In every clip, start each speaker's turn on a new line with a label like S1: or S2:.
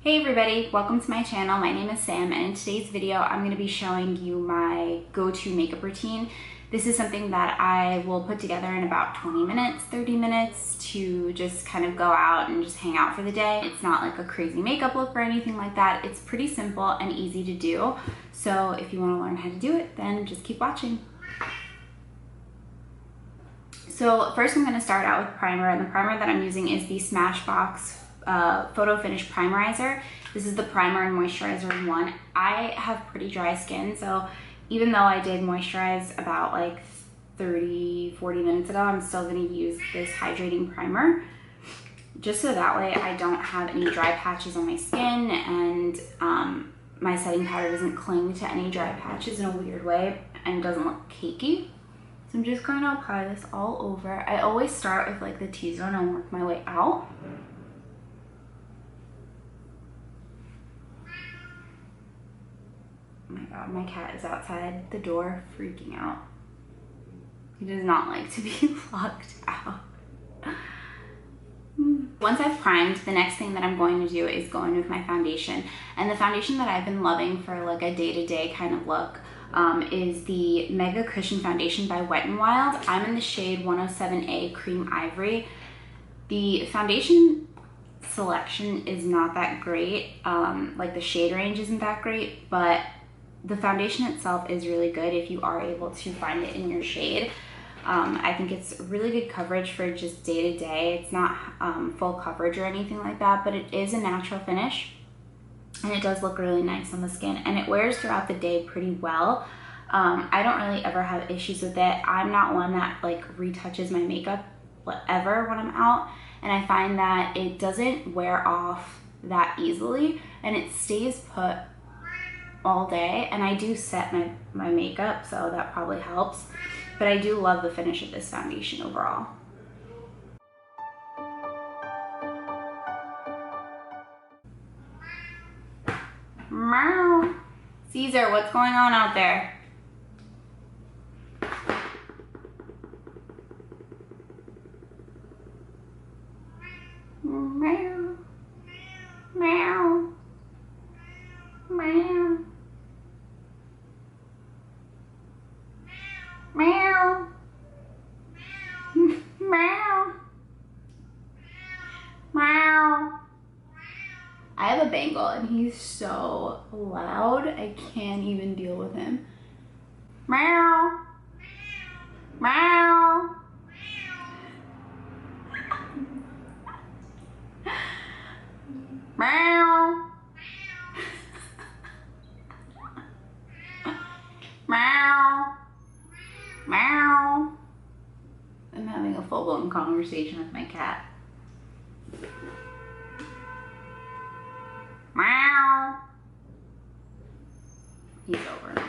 S1: Hey everybody, welcome to my channel. My name is Sam, and in today's video I'm going to be showing you my go-to makeup routine. This is something that I will put together in about 20 minutes, 30 minutes to just kind of go out and just hang out for the day. It's not like a crazy makeup look or anything like that. It's pretty simple and easy to do. So if you want to learn how to do it, then just keep watching. So first I'm going to start out with primer, and the primer that I'm using is the Smashbox Photo Finish Primerizer. This is the primer and moisturizer in one. I have pretty dry skin, so even though I did moisturize about like 30-40 minutes ago, I'm still going to use this hydrating primer just so that way I don't have any dry patches on my skin, and my setting powder doesn't cling to any dry patches in a weird way and doesn't look cakey. So I'm just going to apply this all over. I always start with like the T-zone and work my way out. Oh my god, my cat is outside the door freaking out. He does not like to be locked out. Once I've primed, the next thing that I'm going to do is go in with my foundation. And the foundation that I've been loving for like a day-to-day kind of look is the MegaCushion foundation by Wet n Wild. I'm in the shade 107A Cream Ivory. The foundation selection is not that great. Like the shade range isn't that great, but the foundation itself is really good if you are able to find it in your shade. I think it's really good coverage for just day to day. It's not full coverage or anything like that, but it is a natural finish and it does look really nice on the skin, and it wears throughout the day pretty well. I don't really ever have issues with it. I'm not one that like retouches my makeup ever when I'm out, and I find that it doesn't wear off that easily and it stays put all day. And I do set my makeup, so that probably helps, but I do love the finish of this foundation overall. Meow. Caesar, what's going on out there? Meow. Meow. Meow. Meow. Meow. Meow. I have a Bengal and he's so loud, I can't even deal with him. Meow. Meow. Meow. Meow. Meow. I'm having a full-blown conversation with my cat. Meow. He's over me.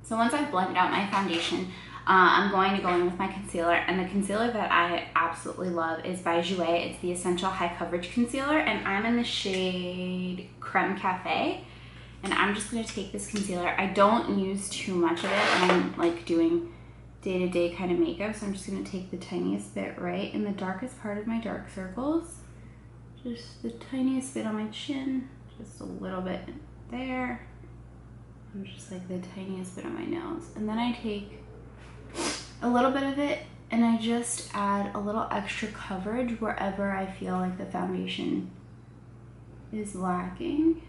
S1: So once I've blended out my foundation, I'm going to go in with my concealer, and the concealer that I absolutely love is by Jouer. It's the Essential High Coverage Concealer, and I'm in the shade Creme Cafe. And I'm just going to take this concealer. I don't use too much of it when I'm like doing day-to-day kind of makeup, so I'm just going to take the tiniest bit right in the darkest part of my dark circles. Just the tiniest bit on my chin, just a little bit there, and just like the tiniest bit on my nose. And then I take a little bit of it and I just add a little extra coverage wherever I feel like the foundation is lacking.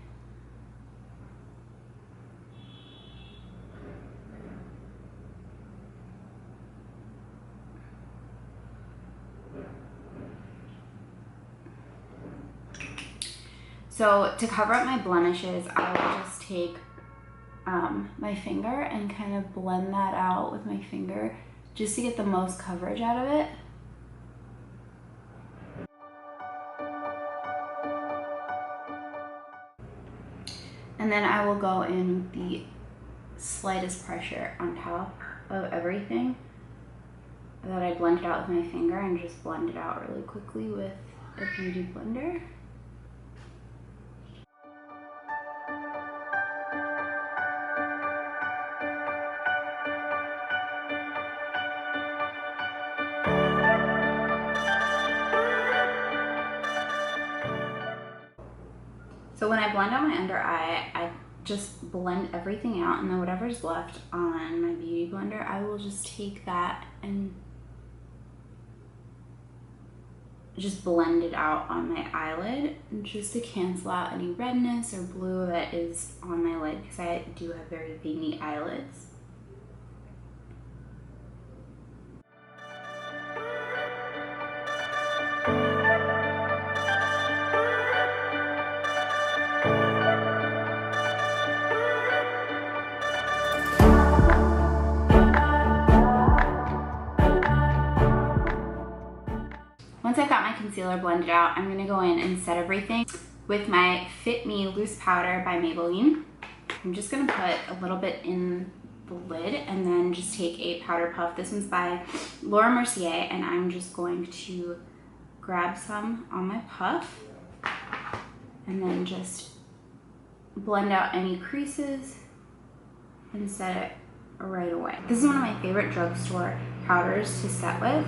S1: So to cover up my blemishes, I will just take my finger and kind of blend that out with my finger just to get the most coverage out of it. And then I will go in with the slightest pressure on top of everything that I blended out with my finger, and just blend it out really quickly with a beauty blender. So when I blend out my under eye, I just blend everything out, and then whatever's left on my beauty blender, I will just take that and just blend it out on my eyelid, just to cancel out any redness or blue that is on my lid, because I do have very veiny eyelids. Once I've got my concealer blended out, I'm gonna go in and set everything with my Fit Me Loose Powder by Maybelline. I'm just gonna put a little bit in the lid and then just take a powder puff. This one's by Laura Mercier, and I'm just going to grab some on my puff and then just blend out any creases and set it right away. This is one of my favorite drugstore powders to set with,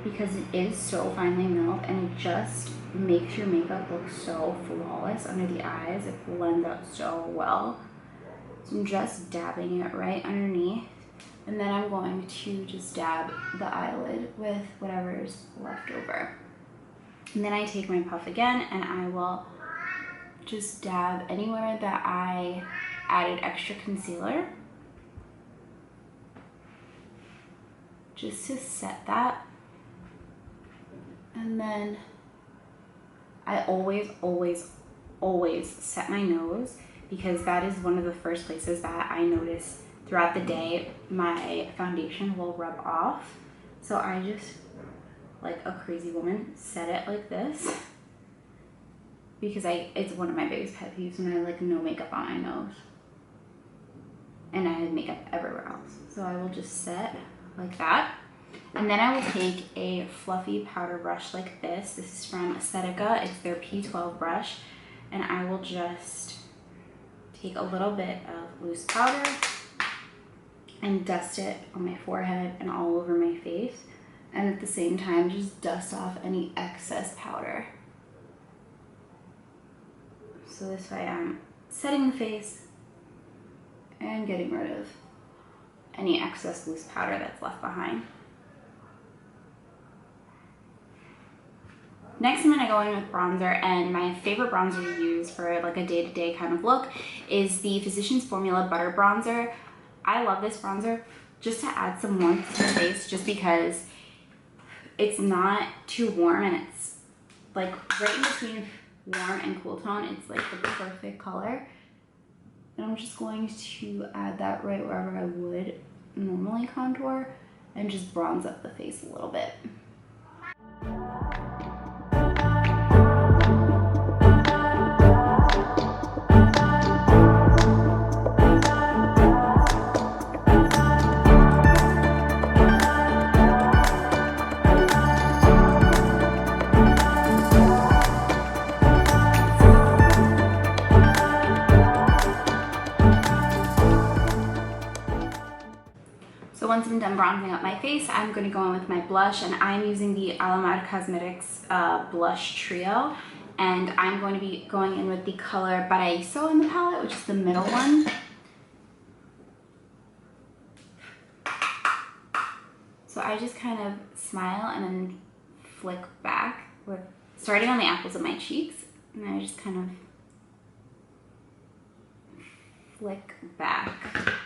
S1: because it is so finely milled and it just makes your makeup look so flawless under the eyes. It blends out so well. So I'm just dabbing it right underneath, and then I'm going to just dab the eyelid with whatever's left over. And then I take my puff again and I will just dab anywhere that I added extra concealer, just to set that. And then I always set my nose, because that is one of the first places that I notice throughout the day my foundation will rub off. So I just, like a crazy woman, set it like this, because it's one of my biggest pet peeves when I have like no makeup on my nose and I have makeup everywhere else. So I will just set like that. And then I will take a fluffy powder brush like this. This is from Aesthetica. It's their P12 brush. And I will just take a little bit of loose powder and dust it on my forehead and all over my face. And at the same time, just dust off any excess powder. So this way I'm setting the face and getting rid of any excess loose powder that's left behind. Next, I'm gonna go in with bronzer, and my favorite bronzer to use for like a day-to-day kind of look is the Physicians Formula Butter Bronzer. I love this bronzer just to add some warmth to the face, just because it's not too warm and it's like right in between warm and cool tone. It's like the perfect color. And I'm just going to add that right wherever I would normally contour and just bronze up the face a little bit. Once I'm done bronzing up my face, I'm going to go in with my blush, and I'm using the Alamar Cosmetics Blush Trio, and I'm going to be going in with the color Paraiso in the palette, which is the middle one. So I just kind of smile and then flick back, with starting on the apples of my cheeks, and I just kind of flick back.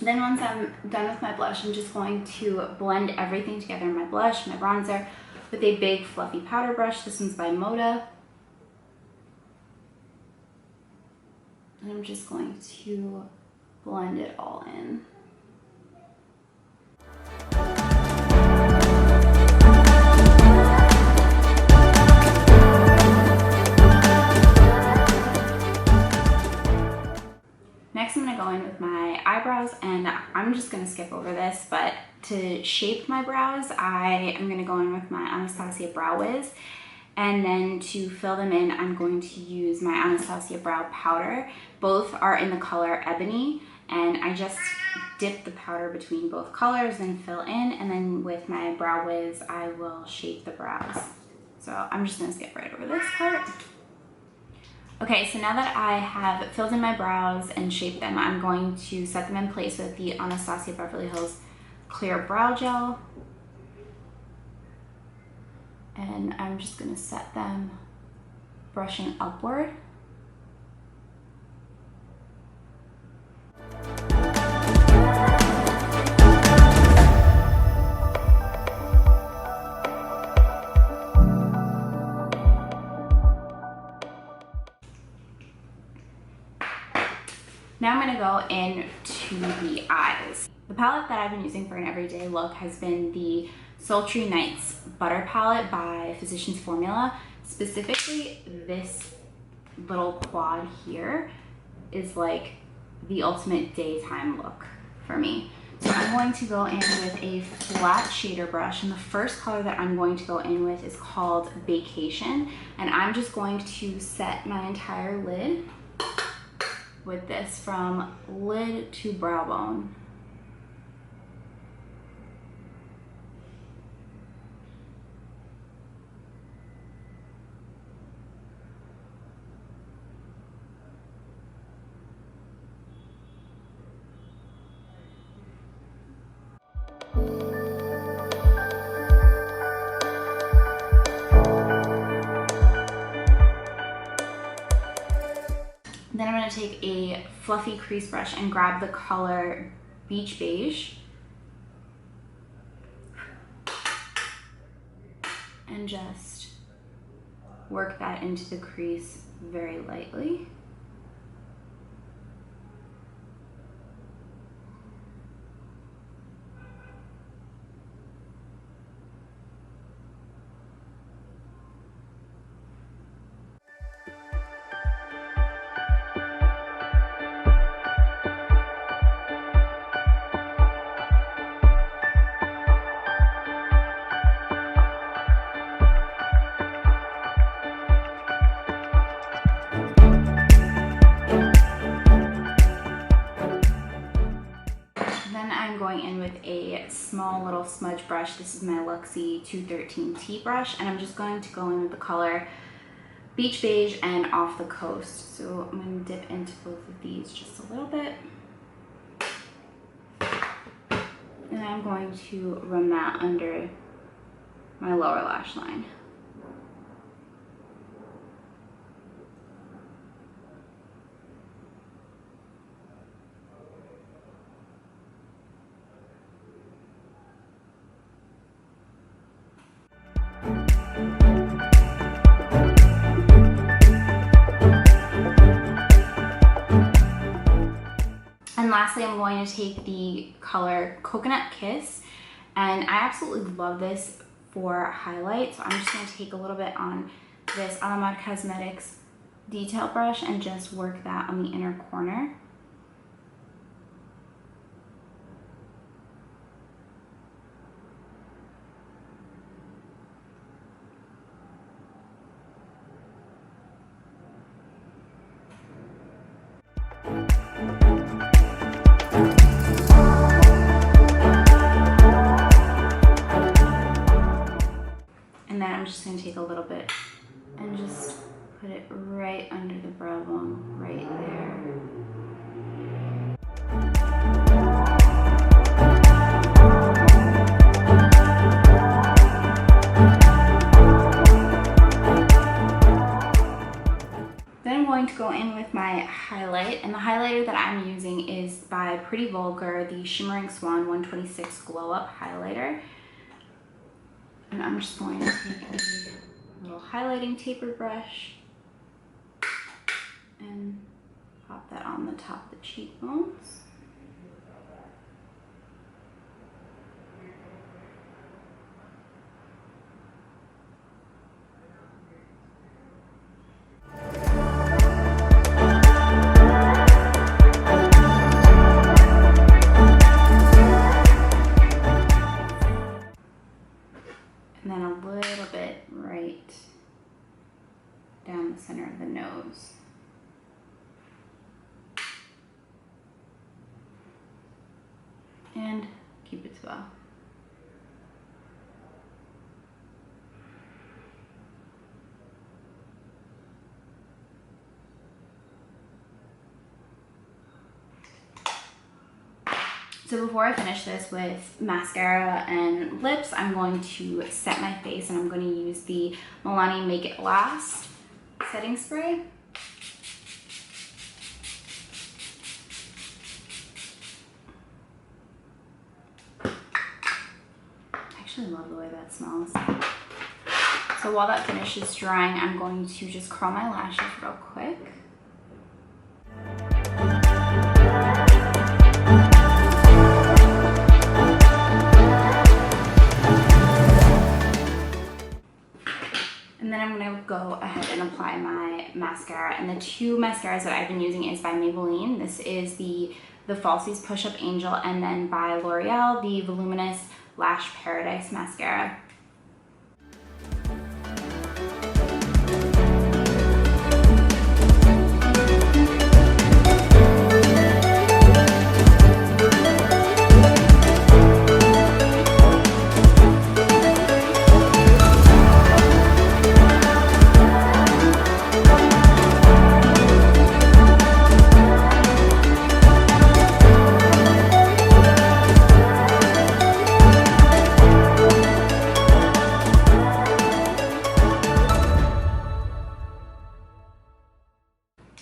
S1: Then once I'm done with my blush, I'm just going to blend everything together, my blush, my bronzer, with a big fluffy powder brush. This one's by Moda. And I'm just going to blend it all in. Next, I'm going to go in with my eyebrows, and I'm just going to skip over this, but to shape my brows, I am going to go in with my Anastasia Brow Wiz, and then to fill them in, I'm going to use my Anastasia Brow Powder. Both are in the color Ebony, and I just dip the powder between both colors and fill in, and then with my Brow Wiz, I will shape the brows. So I'm just going to skip right over this part. Okay, so now that I have filled in my brows and shaped them, I'm going to set them in place with the Anastasia Beverly Hills Clear Brow Gel. And I'm just going to set them brushing upward. Now I'm going to go into the eyes. The palette that I've been using for an everyday look has been the Sultry Nights Butter Palette by Physicians Formula. Specifically, this little quad here is like the ultimate daytime look for me. So I'm going to go in with a flat shader brush, and the first color that I'm going to go in with is called Vacation, and I'm just going to set my entire lid with this from lid to brow bone. Then I'm going to take a fluffy crease brush and grab the color Beach Beige and just work that into the crease very lightly. Going in with a small little smudge brush. This is my Luxie 213T brush, and I'm just going to go in with the color Beach Beige and Off the Coast. So I'm going to dip into both of these just a little bit. And I'm going to run that under my lower lash line. And lastly, I'm going to take the color Coconut Kiss, and I absolutely love this for highlight. So I'm just going to take a little bit on this Alamar Cosmetics detail brush and just work that on the inner corner. And then I'm just going to take a little bit and just put it right under the brow bone, right there. Then I'm going to go in with my highlight, and the highlighter that I'm using is by Pretty Vulgar, the Shimmering Swan 126 Glow Up Highlighter. And I'm just going to take a little highlighting taper brush and pop that on the top of the cheekbones. Cupid's bow. So before I finish this with mascara and lips, I'm going to set my face, and I'm going to use the Milani Make It Last setting spray. I actually love the way that smells. So while that finishes drying, I'm going to just curl my lashes real quick. And then I'm going to go ahead and apply my mascara. And the two mascaras that I've been using is by Maybelline. This is the Falsies Push Up Angel, and then by L'Oreal, the Voluminous Lash Paradise Mascara.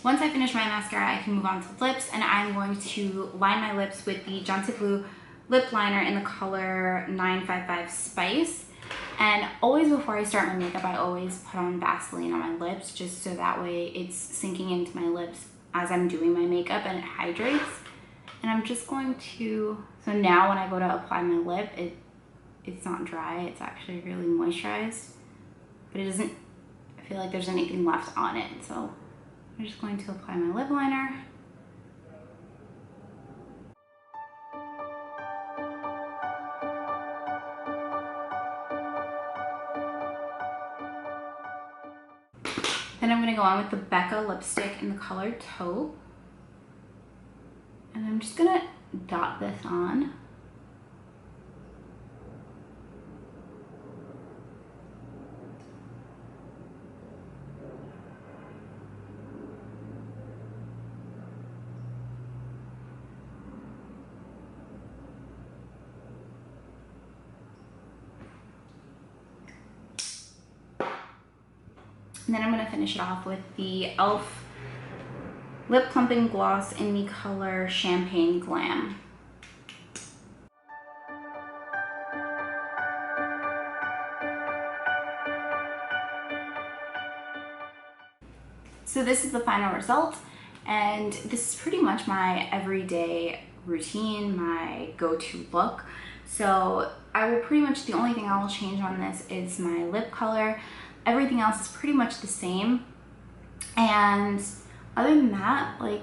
S1: Once I finish my mascara, I can move on to lips, and I'm going to line my lips with the Johnson Blue lip liner in the color 955 Spice. And always before I start my makeup, I always put on Vaseline on my lips, just so that way it's sinking into my lips as I'm doing my makeup and it hydrates. And I'm just going to, so now when I go to apply my lip, it's not dry, it's actually really moisturized, but it doesn't feel like there's anything left on it. So I'm just going to apply my lip liner. Then I'm going to go on with the Becca lipstick in the color Taupe. And I'm just going to dot this on. And then I'm going to finish it off with the E.L.F. Lip Plumping Gloss in the color Champagne Glam. So this is the final result, and this is pretty much my everyday routine, my go-to look. So I will pretty much, the only thing I will change on this is my lip color. Everything else is pretty much the same. And other than that, like,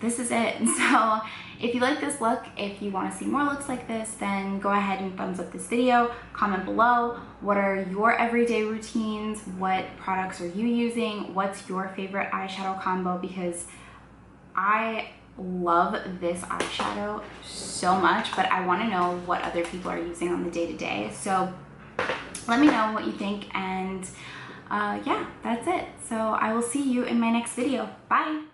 S1: this is it. So if you like this look, if you want to see more looks like this, then go ahead and thumbs up this video, comment below. What are your everyday routines? What products are you using? What's your favorite eyeshadow combo? Because I love this eyeshadow so much, but I want to know what other people are using on the day-to-day. So let me know what you think, and yeah, that's it. So I will see you in my next video. Bye!